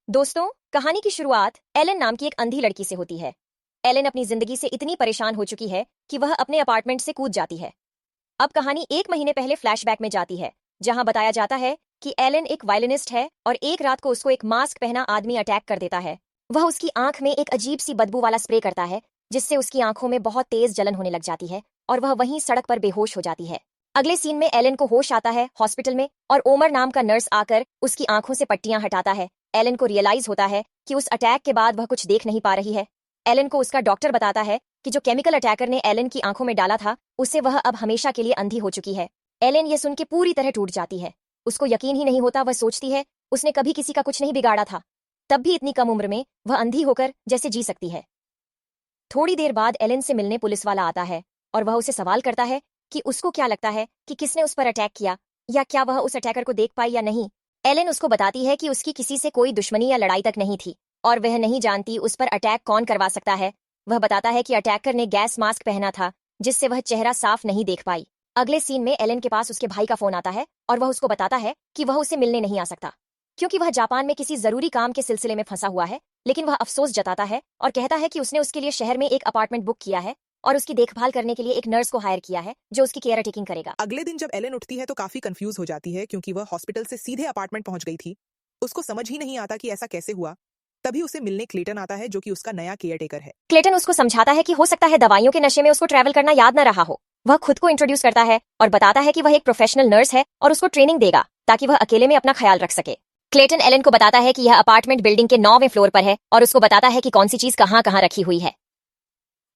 दोस्तों, कहानी की शुरुआत एलन नाम की एक अंधी लड़की से होती है। एलन अपनी जिंदगी से इतनी परेशान हो चुकी है कि वह अपने अपार्टमेंट से कूद जाती है। अब कहानी एक महीने पहले फ्लैशबैक में जाती है, जहां बताया जाता है कि एलन एक वायलिनिस्ट है और एक रात को उसको एक मास्क पहना आदमी अटैक कर देता है। वह उसकी आंख में एक अजीब सी बदबू वाला स्प्रे करता है, जिससे उसकी आंखों में बहुत तेज जलन होने लग जाती है और वह वहीं सड़क पर बेहोश हो जाती है। अगले सीन में एलन को होश आता है हॉस्पिटल में और ओमर नाम का नर्स आकर उसकी आंखों से पट्टियां हटाता है। एलन को रियलाइज होता है कि उस अटैक के बाद वह कुछ देख नहीं पा रही है। एलन को उसका डॉक्टर बताता है कि जो केमिकल अटैकर ने एलन की आंखों में डाला था, उससे वह अब हमेशा के लिए अंधी हो चुकी है। एलन ये सुन के पूरी तरह टूट जाती है। उसको यकीन ही नहीं होता। वह सोचती है उसने कभी किसी का कुछ नहीं बिगाड़ा था, तब भी इतनी कम उम्र में वह अंधी होकर जैसे जी सकती है। थोड़ी देर बाद एलन से मिलने पुलिस वाला आता है और वह उसे सवाल करता है कि उसको क्या लगता है कि किसने उस पर अटैक किया, या क्या वह उस अटैकर को देख पाई या नहीं। एलन उसको बताती है कि उसकी किसी से कोई दुश्मनी या लड़ाई तक नहीं थी और वह नहीं जानती उस पर अटैक कौन करवा सकता है। वह बताता है कि अटैकर ने गैस मास्क पहना था, जिससे वह चेहरा साफ नहीं देख पाई। अगले सीन में एलन के पास उसके भाई का फोन आता है और वह उसको बताता है कि वह उसे मिलने नहीं आ सकता, क्योंकि वह जापान में किसी जरूरी काम के सिलसिले में फंसा हुआ है। लेकिन वह अफसोस जताता है और कहता है कि उसने उसके लिए शहर में एक अपार्टमेंट बुक किया है और उसकी देखभाल करने के लिए एक नर्स को हायर किया है जो उसकी केयर टेकिंग करेगा। अगले दिन जब एलेन उठती है तो काफी कंफ्यूज हो जाती है, क्योंकि वह हॉस्पिटल से सीधे अपार्टमेंट पहुंच गई थी। उसको समझ ही नहीं आता कि ऐसा कैसे हुआ। तभी उसे मिलने क्लेटन आता है, जो कि उसका नया केयर टेकर है। क्लेटन उसको समझाता है कि हो सकता है दवाइयों के नशे में उसको ट्रैवल करना याद न रहा हो। वह खुद को इंट्रोड्यूस करता है और बताता है कि वह एक प्रोफेशनल नर्स है और उसको ट्रेनिंग देगा ताकि वह अकेले में अपना ख्याल रख सके। क्लेटन एलन को बताता है कि यह अपार्टमेंट बिल्डिंग के 9वें फ्लोर पर है और उसको बताता है कि कौन सी चीज कहाँ कहाँ रखी हुई है।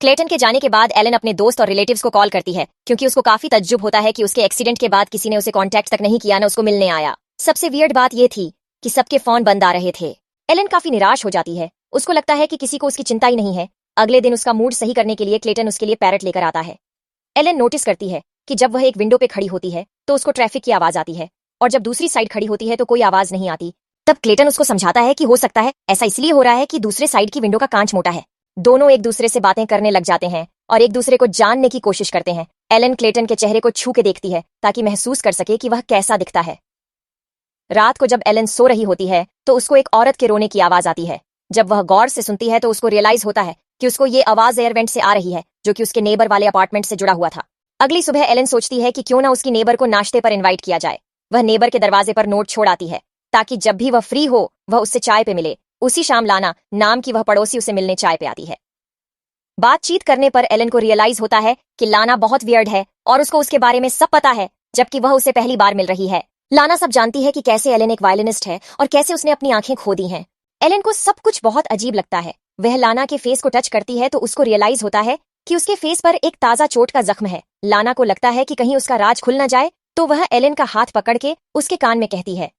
क्लेटन के जाने के बाद एलन अपने दोस्त और रिलेटिव्स को कॉल करती है, क्योंकि उसको काफी तज्जुब होता है कि उसके एक्सीडेंट के बाद किसी ने उसे कांटेक्ट तक नहीं किया, न उसको मिलने आया। सबसे वियर्ड बात यह थी कि सबके फोन बंद आ रहे थे। एलन काफी निराश हो जाती है। उसको लगता है कि किसी को उसकी चिंता ही नहीं है। अगले दिन उसका मूड सही करने के लिए क्लेटन उसके लिए पैरट लेकर आता है। एलन नोटिस करती है कि जब वह एक विंडो पे खड़ी होती है तो उसको ट्रैफिक की आवाज आती है, और जब दूसरी साइड खड़ी होती है तो कोई आवाज नहीं आती। तब क्लेटन उसको समझाता है कि हो सकता है ऐसा इसलिए हो रहा है कि दूसरे साइड की विंडो का कांच मोटा है। दोनों एक दूसरे से बातें करने लग जाते हैं और एक दूसरे को जानने की कोशिश करते हैं। एलन क्लेटन के चेहरे को छू के देखती है ताकि महसूस कर सके कि वह कैसा दिखता है। रात को जब एलन सो रही होती है तो उसको एक औरत के रोने की आवाज आती है। जब वह गौर से सुनती है तो उसको रियलाइज होता है कि उसको ये आवाज एयर वेंट से आ रही है, जो कि उसके नेबर वाले अपार्टमेंट से जुड़ा हुआ था। अगली सुबह एलन सोचती है कि क्यों ना उसकी नेबर को नाश्ते पर इनवाइट किया जाए। वह नेबर के दरवाजे पर नोट छोड़ आती है ताकि जब भी वह फ्री हो वह उससे चाय पे मिले। उसी शाम लाना नाम की वह पड़ोसी उसे मिलने चाय पे आती है। बातचीत करने पर एलन को रियलाइज होता है कि लाना बहुत वियर्ड है और उसको उसके बारे में सब पता है, जबकि वह उसे पहली बार मिल रही है। लाना सब जानती है कि कैसे एलन एक वायलिनिस्ट है और कैसे उसने अपनी आंखें खो दी हैं। एलन को सब कुछ बहुत अजीब लगता है। वह लाना के फेस को टच करती है तो उसको रियलाइज होता है कि उसके फेस पर एक ताजा चोट का जख्म है। लाना को लगता है कि कहीं उसका राज खुल न जाए, तो वह एलन का हाथ पकड़ के उसके कान में कहती है।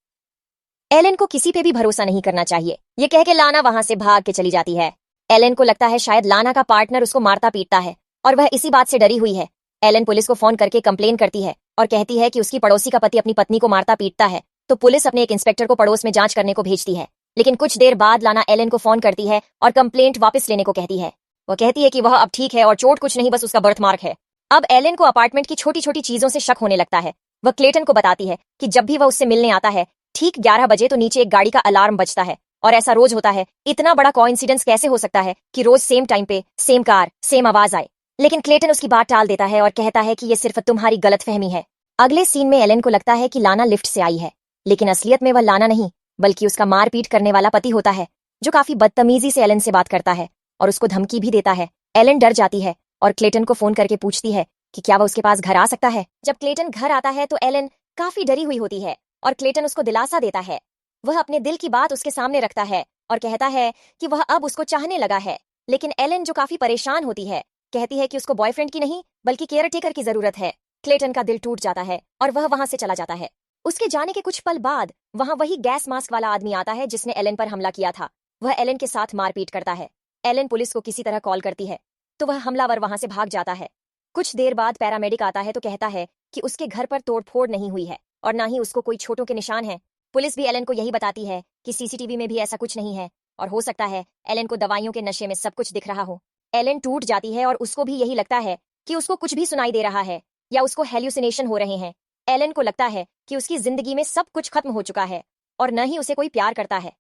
एलन को किसी पे भी भरोसा नहीं करना चाहिए, ये कह के लाना वहां से भाग के चली जाती है। एलन को लगता है शायद लाना का पार्टनर उसको मारता पीटता है और वह इसी बात से डरी हुई है। एलन पुलिस को फोन करके कंप्लेन करती है और कहती है कि उसकी पड़ोसी का पति अपनी पत्नी को मारता पीटता है। तो पुलिस अपने एक इंस्पेक्टर को पड़ोस में जांच करने को भेजती है। लेकिन कुछ देर बाद लाना एलन को फोन करती है और कंप्लेंट वापस लेने को कहती है। वह कहती है कि वह अब ठीक है और चोट कुछ नहीं, बस उसका बर्थ मार्क है। अब एलन को अपार्टमेंट की छोटी छोटी चीजों से शक होने लगता है। वह क्लेटन को बताती है कि जब भी वह उससे मिलने आता है ठीक 11 बजे तो नीचे एक गाड़ी का अलार्म बजता है, और ऐसा रोज होता है। इतना बड़ा कोइंसिडेंस कैसे हो सकता है कि रोज सेम टाइम पे सेम कार सेम आवाज आए। लेकिन क्लेटन उसकी बात टाल देता है और कहता है कि ये सिर्फ तुम्हारी गलतफहमी है। अगले सीन में एलन को लगता है कि लाना लिफ्ट से आई है, लेकिन असलियत में वह लाना नहीं बल्कि उसका मारपीट करने वाला पति होता है, जो काफी बदतमीजी से एलन से बात करता है और उसको धमकी भी देता है। एलन डर जाती है और क्लेटन को फोन करके पूछती है कि क्या वह उसके पास घर आ सकता है। जब क्लेटन घर आता है तो एलन काफी डरी हुई होती है और क्लेटन उसको दिलासा देता है। वह अपने दिल की बात उसके सामने रखता है और कहता है कि वह अब उसको चाहने लगा है। लेकिन एलन, जो काफी परेशान होती है, कहती है कि उसको बॉयफ्रेंड की नहीं बल्कि केयर टेकर की जरूरत है। क्लेटन का दिल टूट जाता है और वह वहां से चला जाता है। उसके जाने के कुछ पल बाद वहां वही गैस मास्क वाला आदमी आता है जिसने एलन पर हमला किया था। वह एलन के साथ मारपीट करता है। एलन पुलिस को किसी तरह कॉल करती है तो वह हमलावर वहां से भाग जाता है। कुछ देर बाद पैरामेडिक आता है तो कहता है कि उसके घर पर तोड़फोड़ नहीं हुई है और ना ही उसको कोई चोटों के निशान हैं। पुलिस भी एलन को यही बताती है कि सीसीटीवी में भी ऐसा कुछ नहीं है और हो सकता है एलन को दवाइयों के नशे में सब कुछ दिख रहा हो। एलन टूट जाती है और उसको भी यही लगता है कि उसको कुछ भी सुनाई दे रहा है या उसको हेल्यूसिनेशन हो रहे हैं। एलन को लगता है कि उसकी जिंदगी में सब कुछ खत्म हो चुका है और न ही उसे कोई प्यार करता है।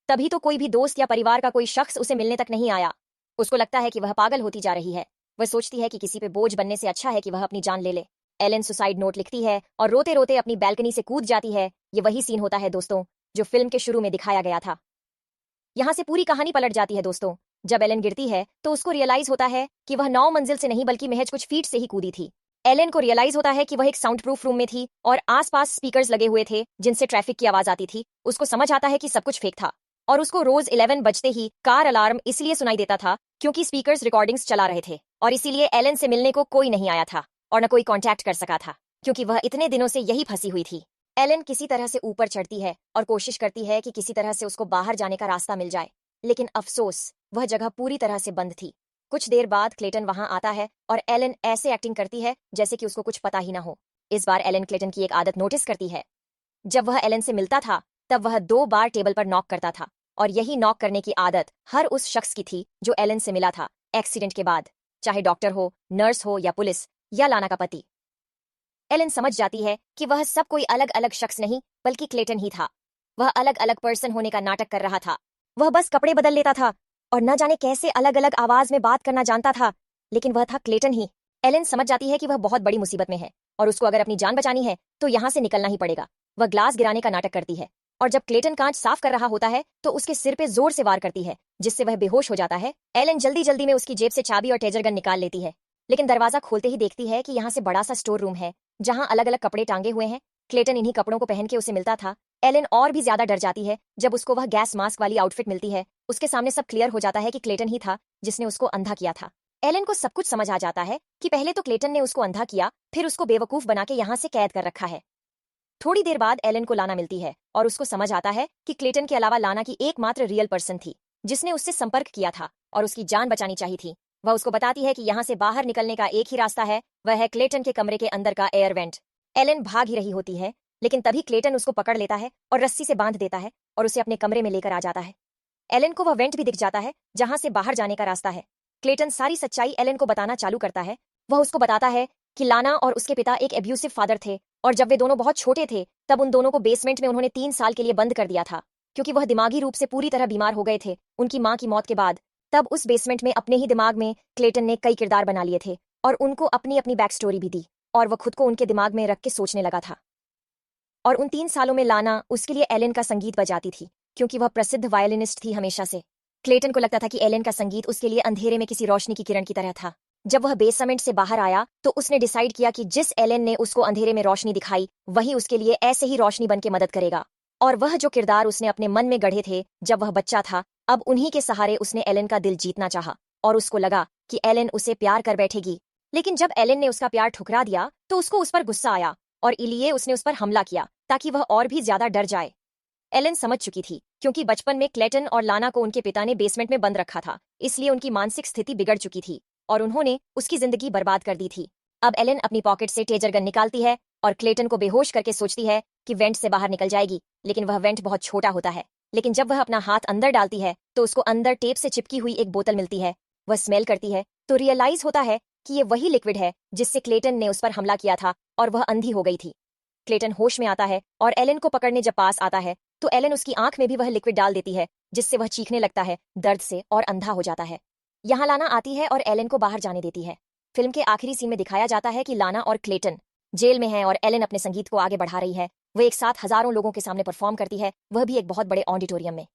तभी तो कोई भी दोस्त या परिवार का कोई शख्स उसे मिलने तक नहीं आया। उसको लगता है कि वह पागल होती जा रही है। वह सोचती है कि किसी पे बोझ बनने से अच्छा है कि वह अपनी जान ले ले। एलन सुसाइड नोट लिखती है और रोते रोते अपनी बैल्कनी से कूद जाती है। ये वही सीन होता है दोस्तों, जो फिल्म के शुरू में दिखाया गया था। यहाँ से पूरी कहानी पलट जाती है दोस्तों। जब एलन गिरती है तो उसको रियलाइज होता है कि वह 9 मंजिल से नहीं बल्कि महज कुछ फीट से ही कूदी थी। एलन को रियलाइज होता है कि वह एक साउंड प्रूफ रूम में थी और आसपास स्पीकर्स लगे हुए थे जिनसे ट्रैफिक की आवाज आती थी। उसको समझ आता है कि सब कुछ फेक था और उसको रोज 11 बजते ही कार अलार्म इसलिए सुनाई देता था क्योंकि स्पीकर्स रिकॉर्डिंग्स चला रहे थे और इसीलिए एलन से मिलने को कोई नहीं आया था और न कोई कांटेक्ट कर सका था क्योंकि वह इतने दिनों से यही फंसी हुई थी। एलन किसी तरह से ऊपर चढ़ती है और कोशिश करती है कि किसी तरह से उसको बाहर जाने का रास्ता मिल जाए, लेकिन अफसोस वह जगह पूरी तरह से बंद थी। कुछ देर बाद क्लेटन वहां आता है और एलन ऐसे एक्टिंग करती है जैसे कि उसको कुछ पता ही ना हो। इस बार एलन क्लेटन की एक आदत नोटिस करती है। जब वह एलन से मिलता था तब वह 2 बार टेबल पर नॉक करता था और यही नॉक करने की आदत हर उस शख्स की थी जो एलन से मिला था एक्सीडेंट के बाद, चाहे डॉक्टर हो, नर्स हो या पुलिस या लाना का पति। एलन समझ जाती है कि वह सब कोई अलग अलग शख्स नहीं बल्कि क्लेटन ही था। वह अलग अलग पर्सन होने का नाटक कर रहा था। वह बस कपड़े बदल लेता था और न जाने कैसे अलग अलग आवाज में बात करना जानता था, लेकिन वह था क्लेटन ही। एलन समझ जाती है कि वह बहुत बड़ी मुसीबत में है और उसको अगर अपनी जान बचानी है तो यहाँ से निकलना ही पड़ेगा। वह ग्लास गिराने का नाटक करती है और जब क्लेटन कांच साफ कर रहा होता है तो उसके सिर पे जोर से वार करती है जिससे वह बेहोश हो जाता है। एलन जल्दी जल्दी में उसकी जेब से चाबी और टेजर गन निकाल लेती है, लेकिन दरवाजा खोलते ही देखती है कि यहाँ से बड़ा सा स्टोर रूम है जहाँ अलग अलग कपड़े टांगे हुए हैं। क्लेटन इन्हीं कपड़ों को पहन के उसे मिलता था। एलन और भी ज्यादा डर जाती है जब उसको वह गैस मास्क वाली आउटफिट मिलती है। उसके सामने सब क्लियर हो जाता है कि क्लेटन ही था जिसने उसको अंधा किया था। एलन को सब कुछ समझ आ जाता है कि पहले तो क्लेटन ने उसको अंधा किया, फिर उसको बेवकूफ बना के यहाँ से कैद कर रखा है। थोड़ी देर बाद एलन को लाना मिलती है और उसको समझ आता है कि क्लेटन के अलावा लाना की एकमात्र रियल पर्सन थी जिसने उससे संपर्क किया था और उसकी जान बचानी चाहिए थी। वह उसको बताती है कि यहाँ से बाहर निकलने का एक ही रास्ता है, वह है क्लेटन के कमरे के अंदर का एयर वेंट। एलन भाग ही रही होती है, लेकिन तभी क्लेटन उसको पकड़ लेता है और रस्सी से बांध देता है और उसे अपने कमरे में लेकर आ जाता है। एलन को वह वेंट भी दिख जाता है जहां से बाहर जाने का रास्ता है। क्लेटन सारी सच्चाई एलन को बताना चालू करता है। वह उसको बताता है कि लाना और उसके पिता एक एब्यूसिव फादर थे और जब वे दोनों बहुत छोटे थे तब उन दोनों को बेसमेंट में उन्होंने 3 साल के लिए बंद कर दिया था क्योंकि वह दिमागी रूप से पूरी तरह बीमार हो गए थे उनकी माँ की मौत के बाद। तब उस बेसमेंट में अपने ही दिमाग में क्लेटन ने कई किरदार बना लिए थे और उनको अपनी अपनी बैक स्टोरी भी दी और वह खुद को उनके दिमाग में रख के सोचने लगा था। और उन 3 सालों में लाना उसके लिए एलन का संगीत बजाती थी क्योंकि वह प्रसिद्ध वायलिनिस्ट थी हमेशा से। क्लेटन को लगता था कि एलन का संगीत उसके लिए अंधेरे में किसी रोशनी की किरण की तरह था। जब वह बेसमेंट से बाहर आया तो उसने डिसाइड किया कि जिस एलन ने उसको अंधेरे में रोशनी दिखाई वही उसके लिए ऐसे ही रोशनी बन के मदद करेगा। और वह जो किरदार उसने अपने मन में गढ़े थे जब वह बच्चा था, अब उन्हीं के सहारे उसने एलन का दिल जीतना चाहा और उसको लगा कि एलन उसे प्यार कर बैठेगी। लेकिन जब एलन ने उसका प्यार ठुकरा दिया तो उसको उस पर गुस्सा आया और इलिए उसने उस पर हमला किया ताकि वह और भी ज्यादा डर जाए। एलन समझ चुकी थी क्योंकि बचपन में क्लेटन और लाना को उनके पिता ने बेसमेंट में बंद रखा था, इसलिए उनकी मानसिक स्थिति बिगड़ चुकी थी और उन्होंने उसकी जिंदगी बर्बाद कर दी थी। अब एलन अपनी पॉकेट से टेजर गन निकालती है और क्लेटन को बेहोश करके सोचती है कि वेंट से बाहर निकल जाएगी, लेकिन वह वेंट बहुत छोटा होता है। लेकिन जब वह अपना हाथ अंदर डालती है तो उसको अंदर टेप से चिपकी हुई एक बोतल मिलती है। वह स्मेल करती है तो रियलाइज होता है कि ये वही लिक्विड है जिससे क्लेटन ने उस पर हमला किया था और वह अंधी हो गई थी। क्लेटन होश में आता है और एलन को पकड़ने जब पास आता है तो एलन उसकी आंख में भी वह लिक्विड डाल देती है जिससे वह चीखने लगता है दर्द से और अंधा हो जाता है। यहाँ लाना आती है और एलन को बाहर जाने देती है। फिल्म के आखिरी सीन में दिखाया जाता है कि लाना और क्लेटन जेल में हैं और एलन अपने संगीत को आगे बढ़ा रही है। वह एक साथ हजारों लोगों के सामने परफॉर्म करती है, वह भी एक बहुत बड़े ऑडिटोरियम में।